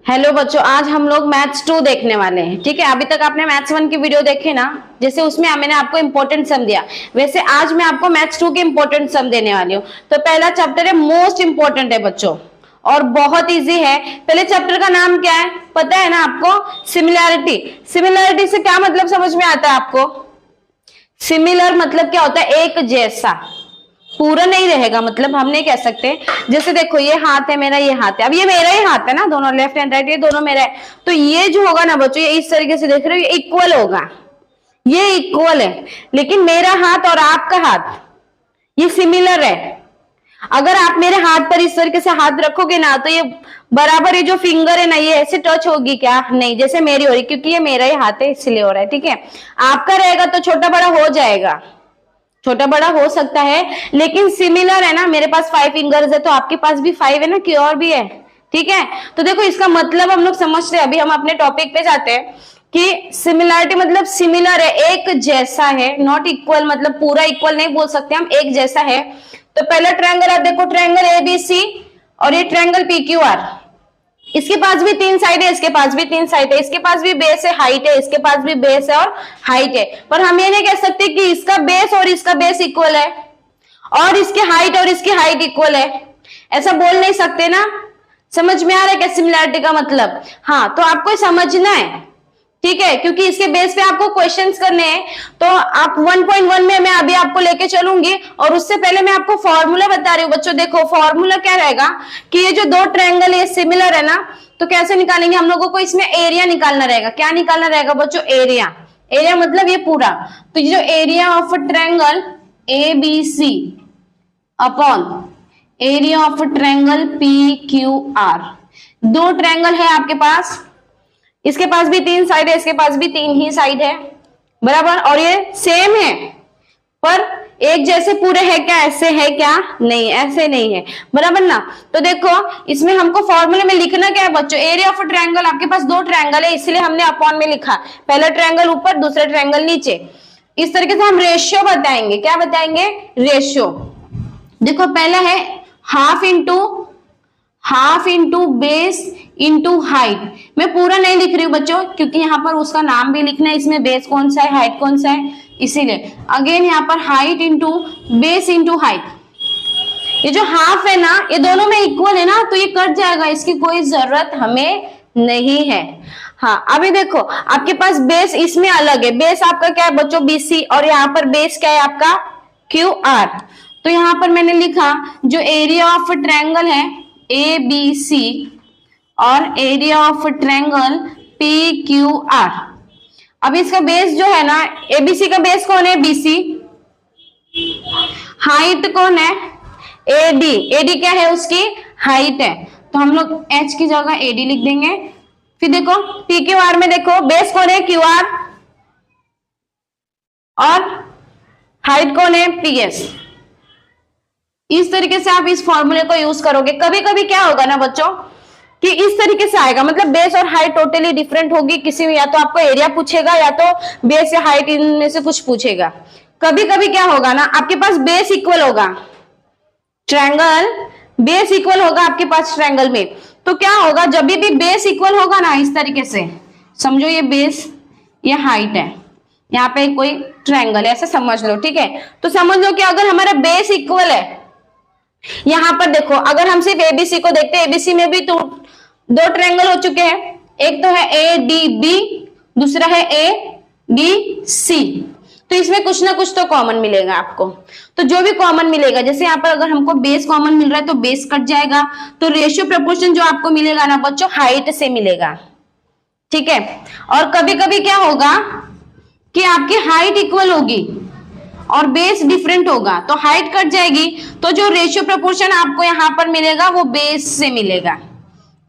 Hello बच्चों, आज हम लोग मैथ्स 2 देखने वाले हैं। ठीक है, अभी तक आपने मैथ्स 1 की वीडियो देखे ना, जैसे उसमें मैंने आपको इंपॉर्टेंट सम दिया, वैसे आज मैं आपको मैथ्स 2 के इंपॉर्टेंट सम देने वाली हूँ। तो पहला चैप्टर है, मोस्ट इंपॉर्टेंट है बच्चों और बहुत इजी है। पहले चैप्टर का नाम क्या है पता है ना आपको? सिमिलैरिटी। सिमिलैरिटी से क्या मतलब समझ में आता है आपको? सिमिलर मतलब क्या होता है? एक जैसा, पूरा नहीं रहेगा। मतलब हम नहीं कह सकते, जैसे देखो ये हाथ है मेरा, ये हाथ है, अब ये मेरा ही हाथ है ना, दोनों लेफ्ट एंड राइट, ये दोनों मेरा है। तो ये जो होगा ना बच्चों, ये इस तरीके से देख रहे हो, ये इक्वल होगा, ये इक्वल है। लेकिन मेरा हाथ और आपका हाथ ये सिमिलर है। अगर आप मेरे हाथ पर इस तरीके से हाथ रखोगे ना, तो ये बराबर, ये जो फिंगर है ना, ये ऐसे टच होगी क्या? नहीं, जैसे मेरी हो रही, क्योंकि ये मेरा ही हाथ है इसलिए हो रहा है। ठीक है, आपका रहेगा तो छोटा बड़ा हो जाएगा, छोटा बड़ा हो सकता है, लेकिन सिमिलर है ना। मेरे पास 5 फिंगर्स है तो आपके पास भी 5 है ना, कि और भी है। ठीक है, तो देखो इसका मतलब हम लोग समझते हैं। अभी हम अपने टॉपिक पे जाते हैं कि सिमिलरिटी मतलब सिमिलर है, एक जैसा है। नॉट इक्वल मतलब पूरा इक्वल नहीं बोल सकते हम, एक जैसा है। तो पहला ट्रायंगल आप देखो, ट्रायंगल एबीसी और ये ट्रायंगल पीक्यूआर, इसके पास भी 3 साइड है, इसके पास भी 3 साइड है, इसके पास भी बेस है, हाइट है, इसके पास भी बेस है और हाइट है। पर हम ये नहीं कह सकते कि इसका बेस और इसका बेस इक्वल है और इसकी हाइट और इसकी हाइट इक्वल है, ऐसा बोल नहीं सकते ना। समझ में आ रहा है क्या सिमिलैरिटी का मतलब? हाँ, तो आपको समझना है। ठीक है, क्योंकि इसके बेस पे आपको क्वेश्चंस करने हैं। तो आप 1.1 में मैं अभी आपको लेके चलूंगी, और उससे पहले मैं आपको फॉर्मूला बता रही हूँ बच्चों। देखो फॉर्मूला क्या रहेगा कि ये जो दो ट्रायंगल है सिमिलर है ना, तो कैसे निकालेंगे? हम लोगों को इसमें एरिया निकालना रहेगा। क्या निकालना रहेगा बच्चों? एरिया। एरिया मतलब ये पूरा। तो ये जो area of triangle A B C upon area of triangle P Q R, दो ट्रायंगल है आपके पास, इसके पास भी 3 साइड है, इसके पास भी 3 ही साइड है, बराबर। और ये सेम है, पर एक जैसे पूरे है क्या? ऐसे है क्या? नहीं, ऐसे नहीं है, बराबर ना। तो देखो इसमें हमको फॉर्मूले में लिखना क्या है बच्चों? एरिया ऑफ ट्रायंगल, आपके पास 2 ट्रायंगल है इसलिए हमने अपॉन में लिखा, पहला ट्रायंगल ऊपर, दूसरा ट्रायंगल नीचे। इस तरीके से हम रेशियो बताएंगे। क्या बताएंगे? रेशियो। देखो पहला है half into base into height. मैं पूरा नहीं लिख रही हूँ बच्चों, क्योंकि यहाँ पर उसका नाम भी लिखना है, इसमें बेस कौन सा है, हाइट कौन सा है, इसीलिए अगेन यहाँ पर height into base into height. ये जो हाफ है ना, ये दोनों में इक्वल है ना, तो ये कट जाएगा, इसकी कोई जरूरत हमें नहीं है। हाँ, अभी देखो आपके पास बेस इसमें अलग है। बेस आपका क्या है बच्चों? बीसी, और यहाँ पर बेस क्या है आपका? Q R. तो यहाँ पर मैंने लिखा जो एरिया ऑफ ट्रायंगल है ए बी सी और area of triangle P Q are. अब इसका बेस जो है ना, एबीसी का बेस कौन है? बीसी। हाइट कौन है? एडी। एडी क्या है? उसकी हाइट है। तो हम लोग एच की जगह एडी लिख देंगे। फिर देखो पी क्यू आर में देखो बेस कौन है? क्यू आर, और हाइट कौन है? पीएस। इस तरीके से आप इस फॉर्मूले को यूज करोगे। कभी कभी क्या होगा ना बच्चों कि इस तरीके से आएगा, मतलब बेस और हाइट टोटली डिफरेंट होगी। किसी में या तो आपको एरिया पूछेगा या तो बेस या हाइट, इनमें से कुछ पूछेगा। कभी कभी क्या होगा ना, आपके पास बेस इक्वल होगा, ट्रायंगल बेस इक्वल होगा आपके पास ट्रायंगल में। तो क्या होगा, जब भी बेस इक्वल होगा ना, इस तरीके से समझो ये बेस, ये हाइट है, यहाँ पे कोई ट्रायंगल है, ऐसे समझ लो। ठीक है, तो समझ लो कि अगर हमारा बेस इक्वल है, यहां पर देखो अगर हम सिर्फ एबीसी को देखते हैं, एबीसी में भी तो 2 ट्रायंगल हो चुके हैं। एक तो है ए डी बी, दूसरा है ए डी सी। तो इसमें कुछ ना कुछ तो कॉमन मिलेगा आपको। तो जो भी कॉमन मिलेगा, जैसे यहाँ पर अगर हमको बेस कॉमन मिल रहा है तो बेस कट जाएगा, तो रेशियो प्रोपोर्शन जो आपको मिलेगा ना बच्चों, हाइट से मिलेगा। ठीक है, और कभी कभी क्या होगा कि आपकी हाइट इक्वल होगी और बेस डिफरेंट होगा, तो हाइट कट जाएगी, तो जो रेशियो प्रोपोर्शन आपको यहाँ पर मिलेगा वो बेस से मिलेगा।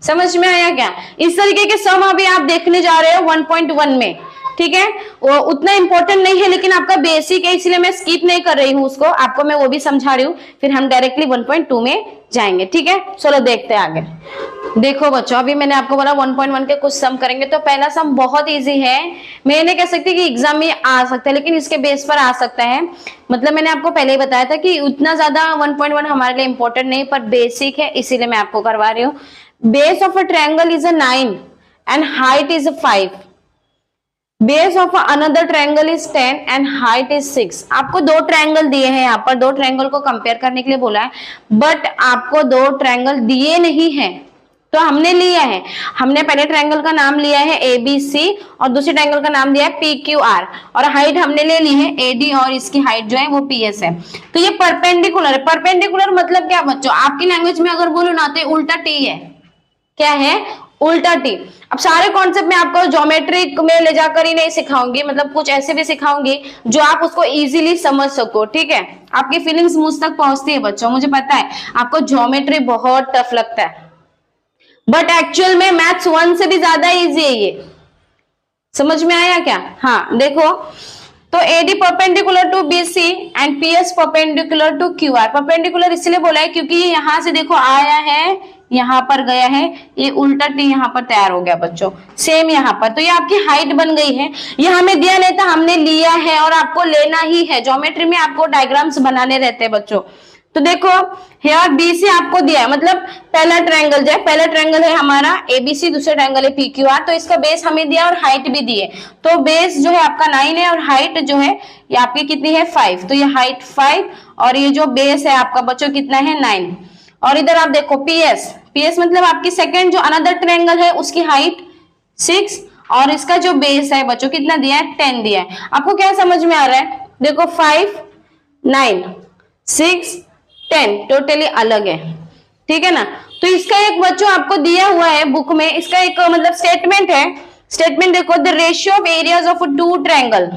समझ में आया क्या? इस तरीके के सम अभी आप देखने जा रहे हो 1.1 में। ठीक है, वो उतना इंपॉर्टेंट नहीं है, लेकिन आपका बेसिक है इसलिए मैं स्किप नहीं कर रही हूँ उसको, आपको मैं वो भी समझा रही हूँ। फिर हम डायरेक्टली 1.2 में जाएंगे। ठीक है, चलो देखते हैं आगे। देखो बच्चों, अभी मैंने आपको बोला 1.1 के कुछ सम करेंगे। तो पहला सम बहुत इजी है, मैं नहीं कह सकती कि एग्जाम में आ सकता है, लेकिन इसके बेस पर आ सकता है। मतलब मैंने आपको पहले ही बताया था कि उतना ज्यादा 1.1 हमारे लिए इंपॉर्टेंट नहीं, पर बेसिक है इसीलिए मैं आपको करवा रही हूँ। Base of a triangle is a 9 and height is 5. Base of another triangle is 10 and height is 6. आपको दो ट्रायंगल दिए हैं, यहाँ पर दो ट्रायंगल को कंपेयर करने के लिए बोला है, बट आपको दो ट्रायंगल दिए नहीं है, तो हमने लिया है, हमने पहले ट्रायंगल का नाम लिया है ABC और दूसरे ट्रायंगल का नाम दिया है PQR, और हाइट हमने ले ली है AD और इसकी हाइट जो है वो PS है. तो ये परपेंडिकुलर है. परपेंडिकुलर मतलब क्या बच्चों, आपकी लैंग्वेज में अगर बोलो ना तो उल्टा T है. क्या है? उल्टा T. अब सारे कॉन्सेप्ट में आपको ज्योमेट्रिक में ले जाकर ही नहीं सिखाऊंगी, मतलब कुछ ऐसे भी सिखाऊंगी जो आप उसको इजीली समझ सको. ठीक है, आपकी फीलिंग्स मुझ तक पहुंचती है बच्चों, मुझे पता है आपको ज्योमेट्री बहुत टफ लगता है, बट एक्चुअल में मैथ्स 1 से भी ज्यादा इजी है ये. समझ में आया क्या? हाँ देखो, तो AD perpendicular to BC and PS perpendicular to QR. Perpendicular इसलिए बोला है क्योंकि यहां से देखो आया है, यहां पर गया है, ये उल्टा T यहां पर तैयार हो गया बच्चों. सेम यहां पर, तो ये आपकी हाइट बन गई है. ये हमें दिया नहीं था, हमने लिया है और आपको लेना ही है. ज्योमेट्री में आपको डायग्राम्स बनाने रहते हैं बच्चों. तो देखो हेयर BC आपको दिया है, मतलब पहला ट्रायंगल जो है, पहला ट्रायंगल है हमारा ABC, दूसरा ट्रायंगल है PQR. तो इसका बेस हमें दिया और हाइट भी दी है. तो बेस जो है आपका 9 है और हाइट जो है ये आपकी कितनी है? 5. तो ये हाइट 5 और ये जो बेस है आपका बच्चों कितना है? 9. और इधर आप देखो PS मतलब आपकी सेकंड जो अनदर ट्रायंगल है उसकी हाइट 6 और इसका जो बेस है बच्चों कितना दिया है? 10 दिया है. आपको क्या समझ में आ रहा है? देखो 5 9 6 10 टोटली अलग है. ठीक है ना? तो इसका एक बच्चों आपको दिया हुआ है बुक में, इसका एक मतलब स्टेटमेंट है. स्टेटमेंट देखो, the ratio of areas of two triangle.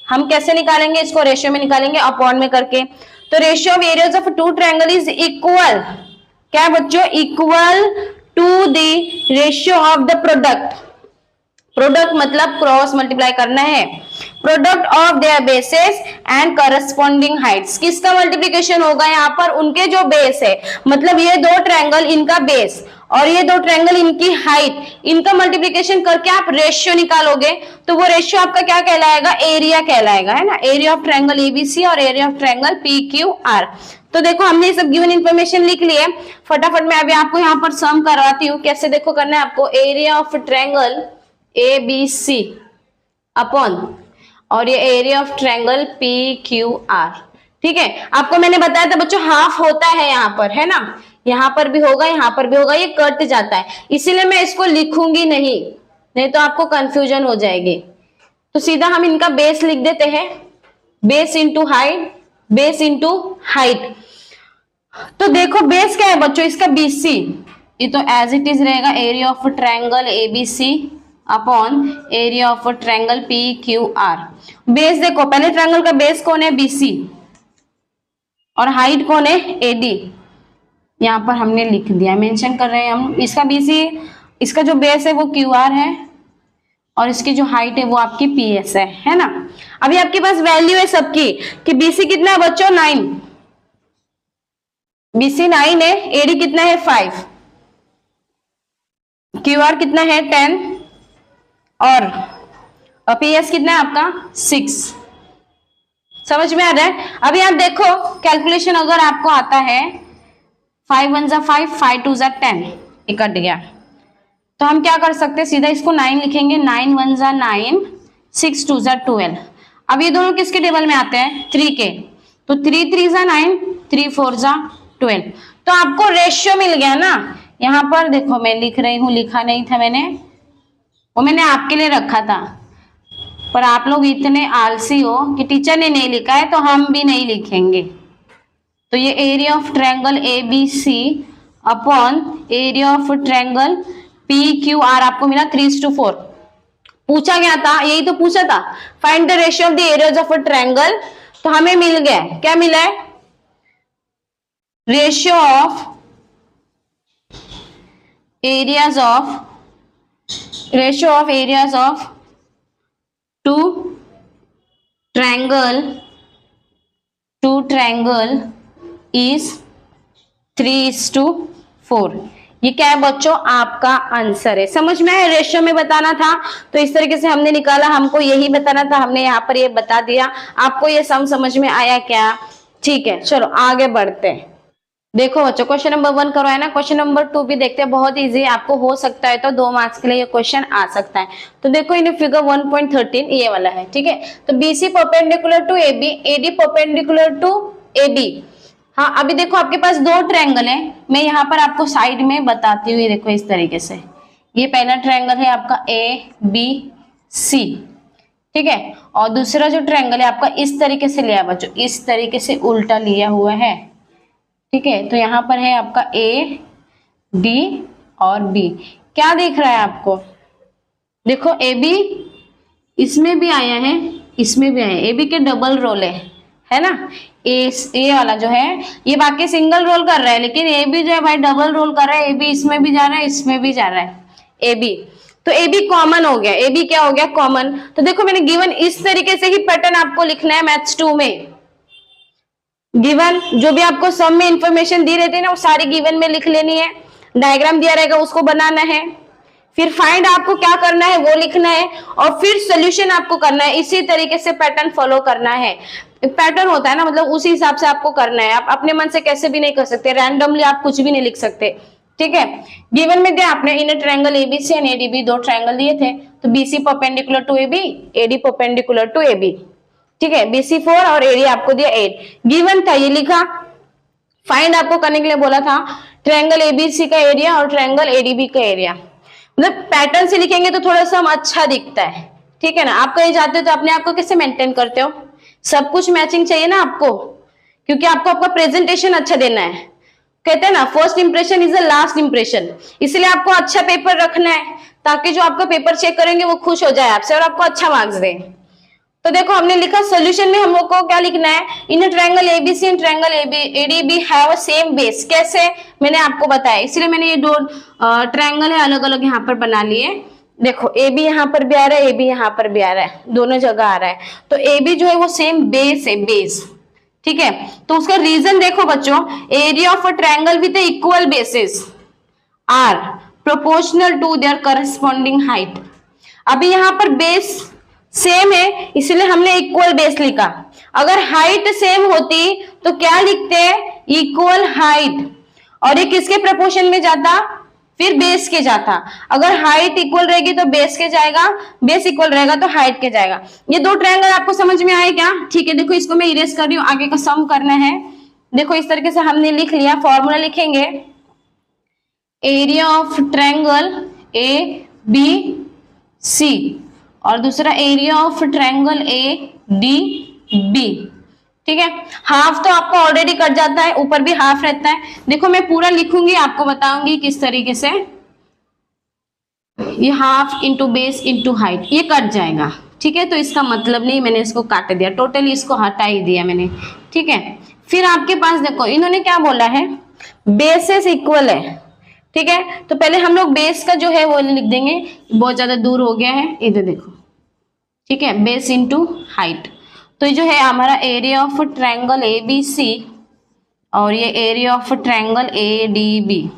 हम कैसे निकालेंगे इसको? रेशियो में निकालेंगे, अपॉन में करके. तो ratio of areas of two triangle is equal, क्या है बच्चों? Equal to the ratio of the product. Product मतलब क्रॉस मल्टीप्लाई करना है. Product of their bases and corresponding heights. किसका मल्टीप्लीकेशन होगा यहाँ पर? उनके जो बेस है, मतलब ये दो ट्रायंगल इनका बेस और ये दो ट्रायंगल इनकी हाइट, इनका मल्टीप्लीकेशन करके आप रेशियो निकालोगे. तो वो रेशियो आपका क्या कहलाएगा? एरिया कहलाएगा, है ना? एरिया ऑफ ट्रायंगल ABC और एरिया ऑफ ट्रायंगल PQR. तो देखो हमने सब गिवन इन्फॉर्मेशन लिख ली है. फटाफट मैं अभी आपको यहाँ पर सम करवाती हूँ. कैसे देखो करना है आपको? Area of triangle ABC upon और ये एरिया ऑफ ट्रायंगल PQR. ठीक है, आपको मैंने बताया था बच्चों हाफ होता है यहाँ पर, है ना? यहाँ पर भी होगा, यहाँ पर भी होगा, ये कट जाता है, इसीलिए मैं इसको लिखूंगी नहीं तो आपको कंफ्यूजन हो जाएगी. तो सीधा हम इनका बेस लिख देते हैं, base into height, base into height. तो देखो बेस क्या है बच्चों? इसका BC, ये तो एज इट इज रहेगा area of triangle ABC upon area of triangle PQR. Base देखो, पहले ट्रायंगल का बेस कौन है? BC और हाइट कौन है? AD. यहाँ पर हमने लिख दिया, मेंशन कर रहे हैं हम. इसका BC, इसका जो बेस है वो QR है और इसकी जो हाइट है वो आपकी PS है ना? अभी आपके पास वैल्यू है सबकी कि BC कितना है बच्चों? 9. BC 9 है, AD कितना है? 5. QR कितना है? 10 और PS कितना है आपका? 6. समझ में आ रहा है? अभी आप देखो कैलकुलेशन अगर आपको आता है, 5 1 जा 5, 5 2 जा 10, ये कट गया. तो हम क्या कर सकते हैं? सीधा इसको 9 लिखेंगे. 9 1 जा 9, 6 2 जा 12. अब ये दोनों किसके टेबल में आते हैं? 3 के. तो 3 3 जा 9, 3 4 जा 12. तो आपको रेशियो मिल गया ना? यहाँ पर देखो मैं लिख रही हूँ, लिखा नहीं था मैंने, वो मैंने आपके लिए रखा था, पर आप लोग इतने आलसी हो कि टीचर ने नहीं लिखा है तो हम भी नहीं लिखेंगे. तो ये area of triangle ABC upon area of triangle PQR आपको मिला 3:4. पूछा गया था, यही तो पूछा था, find the ratio of the areas of a triangle. तो हमें मिल गया, क्या मिला है? Ratio of areas of two triangle is 3:4. ये क्या है बच्चों? आपका आंसर है. समझ में आया? रेशियो में बताना था तो इस तरीके से हमने निकाला, हमको यही बताना था, हमने यहाँ पर ये बता दिया. आपको ये सम समझ में आया क्या? ठीक है, चलो आगे बढ़ते हैं. देखो बच्चों, क्वेश्चन नंबर 1 करवाया ना, क्वेश्चन नंबर 2 भी देखते हैं, बहुत इजी है, आपको हो सकता है तो 2 मार्क्स के लिए ये क्वेश्चन आ सकता है। तो देखो इन फिगर 1.13 ये वाला है, ठीक है। तो BC perpendicular to AB, AD perpendicular to AB। हाँ, अभी देखो आपके पास 2 ट्रायंगल है, मैं यहाँ पर आपको साइड में बताती हुई, देखो इस तरीके से, ये पहला ट्रायंगल है आपका ABC, ठीक है, और दूसरा जो ट्रायंगल है आपका इस तरीके से लिया बच्चों, इस तरीके से उल्टा लिया हुआ है, ठीक है। तो यहाँ पर है आपका A, D और B। क्या दिख रहा है आपको? देखो AB इसमें भी आया है, इसमें भी आया है, AB के डबल रोल है ना। ए वाला जो है ये बाकी सिंगल रोल कर रहा है, लेकिन AB जो है भाई डबल रोल कर रहा है, AB इसमें भी जा रहा है, इसमें भी जा रहा है AB। तो AB कॉमन हो गया, AB क्या हो गया? कॉमन। तो देखो मैंने गिवन इस तरीके से ही पैटर्न आपको लिखना है मैथ्स 2 में। गिवन जो भी आपको सम में इंफॉर्मेशन दी रहती है ना, वो सारी गिवन में लिख लेनी है, डायग्राम दिया रहेगा उसको बनाना है, फिर फाइंड आपको क्या करना है वो लिखना है, और फिर सोल्यूशन आपको करना है। इसी तरीके से पैटर्न फॉलो करना है। पैटर्न होता है ना, मतलब उसी हिसाब से आपको करना है। आप अपने मन से कैसे भी नहीं कर सकते, रैंडमली आप कुछ भी नहीं लिख सकते, ठीक है। गिवन में दिया आपने in triangle ABC and ADB, 2 triangle दिए थे, तो BC perpendicular to AB, AD perpendicular to AB, ठीक है। BC 4 और AD आपको दिया 8, गिवन था ये लिखा। फाइंड आपको करने के लिए बोला था ट्रायंगल ABC का एरिया और ट्रायंगल ADB का एरिया। मतलब पैटर्न से लिखेंगे तो थोड़ा सा अच्छा दिखता है, ठीक है ना। आप कहीं जाते हो तो अपने आप को कैसे मेंटेन करते हो? सब कुछ मैचिंग चाहिए ना आपको, क्योंकि आपको आपका प्रेजेंटेशन अच्छा देना है। कहते हैं ना first impression is the last impression, इसलिए आपको अच्छा पेपर रखना है, ताकि जो आपका पेपर चेक करेंगे वो खुश हो जाए आपसे और आपको अच्छा मार्क्स दे। तो देखो हमने लिखा सोल्यूशन में हम लोग को क्या लिखना है, इन triangle ABC and triangle ADB have a same base. कैसे? मैंने आपको बताया, इसलिए मैंने ये 2 ट्रायंगल है अलग अलग यहाँ पर बना लिए। देखो AB यहाँ पर भी आ रहा है, AB यहाँ पर भी आ रहा है, दोनों जगह आ रहा है। तो AB जो है वो सेम बेस है, बेस, ठीक है। तो उसका रीजन देखो बच्चों, area of a triangle with equal bases are proportional to their corresponding height. अभी यहाँ पर बेस सेम है, इसलिए हमने इक्वल बेस लिखा। अगर हाइट सेम होती तो क्या लिखते? Equal height. और ये किसके प्रोपोर्शन में जाता? फिर बेस के जाता। अगर हाइट इक्वल रहेगी तो बेस के जाएगा, बेस इक्वल रहेगा तो हाइट के जाएगा। ये 2 ट्रायंगल आपको समझ में आए क्या? ठीक है, देखो इसको मैं इरेज कर रही हूँ, आगे का सम करना है। देखो इस तरीके से हमने लिख लिया, फॉर्मूला लिखेंगे, एरिया ऑफ ट्रायंगल ABC और दूसरा एरिया ऑफ ट्रायंगल ADB, ठीक है। हाफ तो आपको ऑलरेडी कट जाता है, ऊपर भी हाफ रहता है। देखो मैं पूरा लिखूंगी, आपको बताऊंगी किस तरीके से। ये half into base into height, ये कट जाएगा, ठीक है। तो इसका मतलब नहीं, मैंने इसको काट दिया, टोटली इसको हटा ही दिया मैंने, ठीक है। फिर आपके पास देखो इन्होंने क्या बोला है, बेसेस इक्वल है, ठीक है। तो पहले हम लोग बेस का जो है वो लिख देंगे, बहुत ज्यादा दूर हो गया है, इधर देखो, ठीक है, बेस इंटू हाइट। तो ये जो है हमारा एरिया ऑफ ट्रायंगल ABC और ये एरिया ऑफ ट्रायंगल ADB,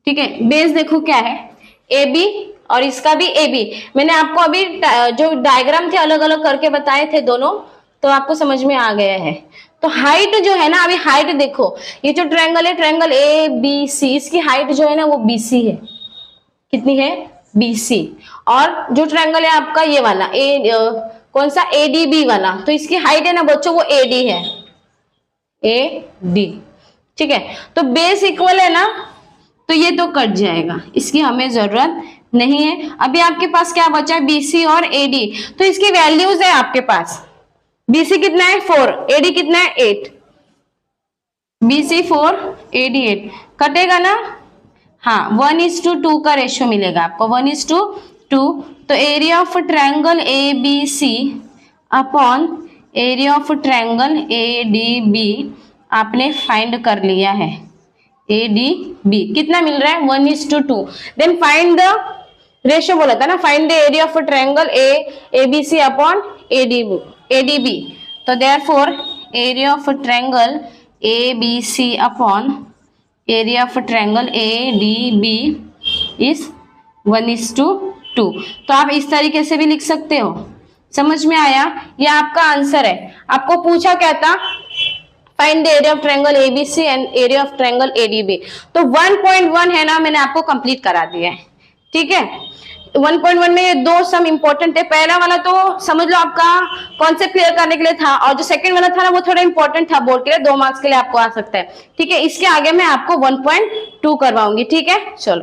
ठीक है। बेस देखो क्या है, AB और इसका भी AB। मैंने आपको अभी जो डायग्राम थे अलग अलग करके बताए थे दोनों, तो आपको समझ में आ गया है। तो हाइट जो है ना, अभी हाइट देखो, ये जो ट्रायंगल है ट्रायंगल ABC, इसकी हाइट जो है ना वो BC है। कितनी है? BC। और जो ट्रायंगल है आपका ये वाला कौन सा? ADB वाला, तो इसकी हाइट है ना बच्चों वो AD है, AD, ठीक है। तो बेस इक्वल है ना, तो ये तो कट जाएगा, इसकी हमें जरूरत नहीं है। अभी आपके पास क्या बचा है? BC और AD। तो इसकी वैल्यूज है आपके पास, BC कितना है? 4, AD कितना है? 8। BC 4, AD 8, कटेगा ना? हाँ, 1:2 का रेशियो मिलेगा आपको, 1:2। तो area of triangle ABC upon area of triangle ADB आपने फाइंड कर लिया है। ADB कितना मिल रहा है? 1:2। देन फाइंड द रेशियो बोला था ना, find the area of triangle ABC upon ADB। तो therefore area of triangle ABC upon area of triangle ADB is 1:2। तो आप इस तरीके से भी लिख सकते हो। समझ में आया? ये आपका आंसर है। आपको पूछा क्या था? Find the area of triangle ABC and area of triangle ADB. तो 1.1 है ना, मैंने आपको कंप्लीट करा दिया है, ठीक है। 1.1 में ये दो सम इंपॉर्टेंट है। पहला वाला तो समझ लो आपका कॉन्सेप्ट क्लियर करने के लिए था, और जो सेकंड वाला था ना वो थोड़ा इंपॉर्टेंट था, बोर्ड के लिए 2 मार्क्स के लिए आपको आ सकता है, ठीक है। इसके आगे मैं आपको 1.2 करवाऊंगी, ठीक है। चलो।